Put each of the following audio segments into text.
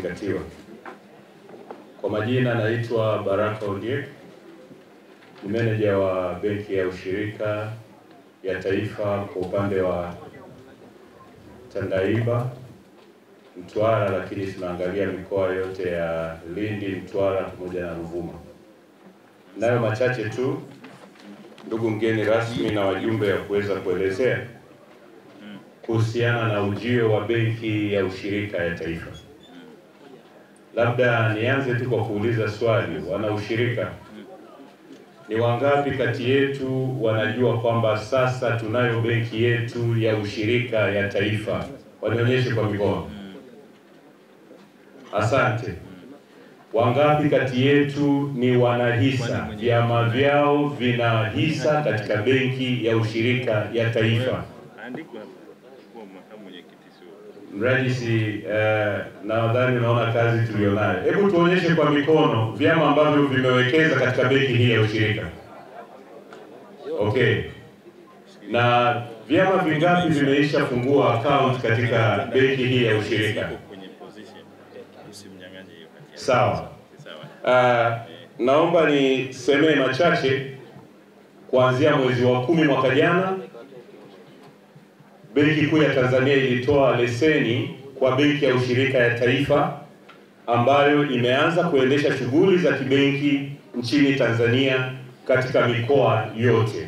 kuzingatiwa. Kwa majina naitwa Baraka Ondiek, ni meneja wa Benki ya Ushirika ya Taifa kwa upande wa Tandahimba, Mtwara, lakini tunaangalia mikoa yote ya Lindi, Mtwara pamoja na Ruvuma. Nayo machache tu, ndugu mgeni rasmi na wajumbe, ya kuweza kuelezea kuhusiana na ujio wa Benki ya Ushirika ya Taifa. Labda nianze tu kwa kuuliza swali, wana ushirika ni wangapi kati yetu wanajua kwamba sasa tunayo benki yetu ya ushirika ya taifa? Wanionyeshe kwa mikono. Asante. Wangapi kati yetu ni wanahisa, vyama vyao vina hisa katika benki ya ushirika ya taifa? Mrajisi, nadhani unaona kazi tulionayo. Hebu tuonyeshe kwa mikono vyama ambavyo vimewekeza katika benki hii ya ushirika. Okay. Na vyama vingapi vimeisha fungua account katika benki hii ya ushirika? Sawa. Naomba nisemee machache. Kuanzia mwezi wa 10 mwaka jana, Benki Kuu ya Tanzania ilitoa leseni kwa Benki ya Ushirika ya Taifa ambayo imeanza kuendesha shughuli za kibenki nchini Tanzania katika mikoa yote.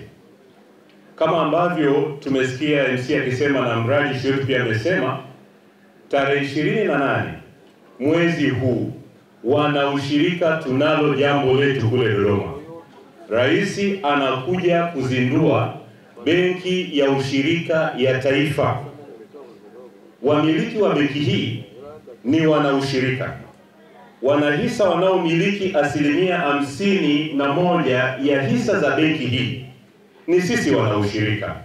Kama ambavyo tumesikia MC akisema na mradi wetu pia amesema, tarehe 28 mwezi huu wana ushirika tunalo jambo letu kule Dodoma. Rais anakuja kuzindua Benki ya Ushirika ya Taifa. Wamiliki wa benki hii ni wana ushirika. Wanahisa wanaomiliki 51% ya hisa za benki hii ni sisi wana ushirika.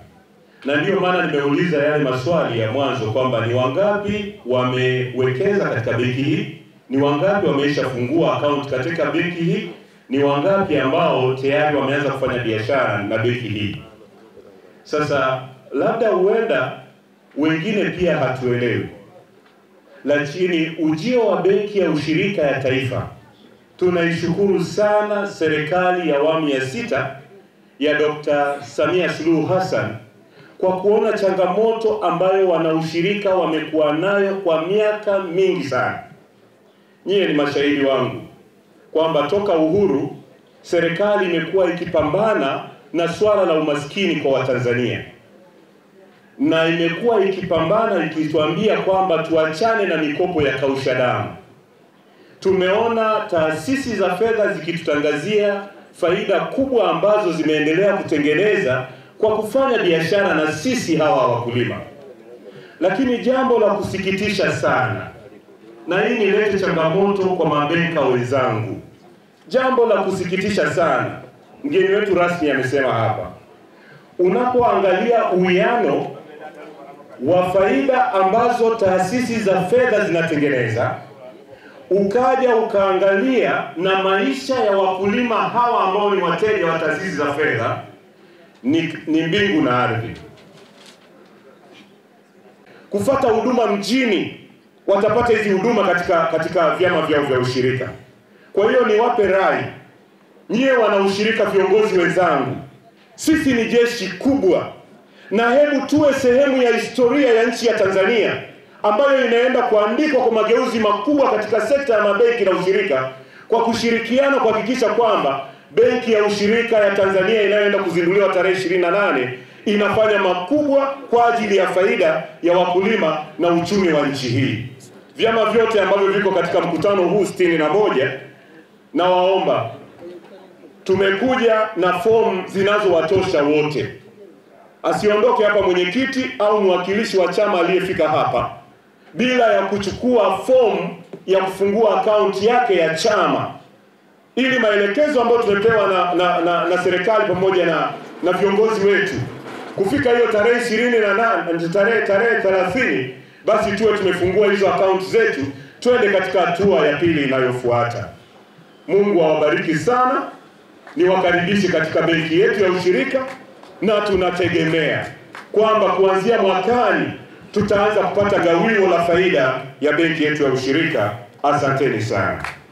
Na ndio maana nimeuliza yale maswali ya mwanzo kwamba ni wangapi wamewekeza katika benki hii, ni wangapi wameishafungua account katika benki hii, ni wangapi ambao tayari wameanza kufanya biashara na benki hii. Sasa labda huenda wengine pia hatuelewi, lakini ujio wa Benki ya Ushirika ya Taifa, tunaishukuru sana serikali ya awamu ya 6 ya Dr. Samia Suluhu Hassan kwa kuona changamoto ambayo wanaushirika wamekuwa nayo kwa miaka mingi sana. Nyie ni mashahidi wangu kwamba toka uhuru serikali imekuwa ikipambana na swala la umaskini kwa Watanzania, na imekuwa ikipambana ikituambia kwamba tuachane na mikopo ya kausha damu. Tumeona taasisi za fedha zikitutangazia faida kubwa ambazo zimeendelea kutengeneza kwa kufanya biashara na sisi hawa wakulima. Lakini jambo la kusikitisha sana, na hii nilete changamoto kwa mabenka wenzangu, jambo la kusikitisha sana, mgeni wetu rasmi amesema hapa, unapoangalia uwiano wa faida ambazo taasisi za fedha zinatengeneza, ukaja ukaangalia na maisha ya wakulima hawa ambao ni wateja wa taasisi za fedha, ni mbingu na ardhi. Kufata huduma mjini, watapata hizi huduma katika vyama vyao vya ushirika. Kwa hiyo niwape rai, nyie wana ushirika, viongozi wenzangu, sisi ni jeshi kubwa, na hebu tuwe sehemu ya historia ya nchi ya Tanzania ambayo inaenda kuandikwa kwa mageuzi makubwa katika sekta ya mabenki na ushirika, kwa kushirikiana kuhakikisha kwamba Benki ya Ushirika ya Tanzania inayoenda kuzinduliwa tarehe 28 inafanya makubwa kwa ajili ya faida ya wakulima na uchumi wa nchi hii. Vyama vyote ambavyo viko katika mkutano huu 61, na waomba, tumekuja na fomu zinazowatosha wote. Asiondoke hapa mwenyekiti au mwakilishi wa chama aliyefika hapa bila ya kuchukua fomu ya kufungua akaunti yake ya chama, ili maelekezo ambayo tumepewa na serikali pamoja na viongozi wetu kufika hiyo tarehe 28 tarehe 30, basi tuwe tumefungua hizo akaunti zetu, twende katika hatua ya pili inayofuata. Mungu awabariki sana. Niwakaribishe katika benki yetu ya ushirika, na tunategemea kwamba kuanzia mwakani tutaanza kupata gawio la faida ya benki yetu ya ushirika Asanteni sana.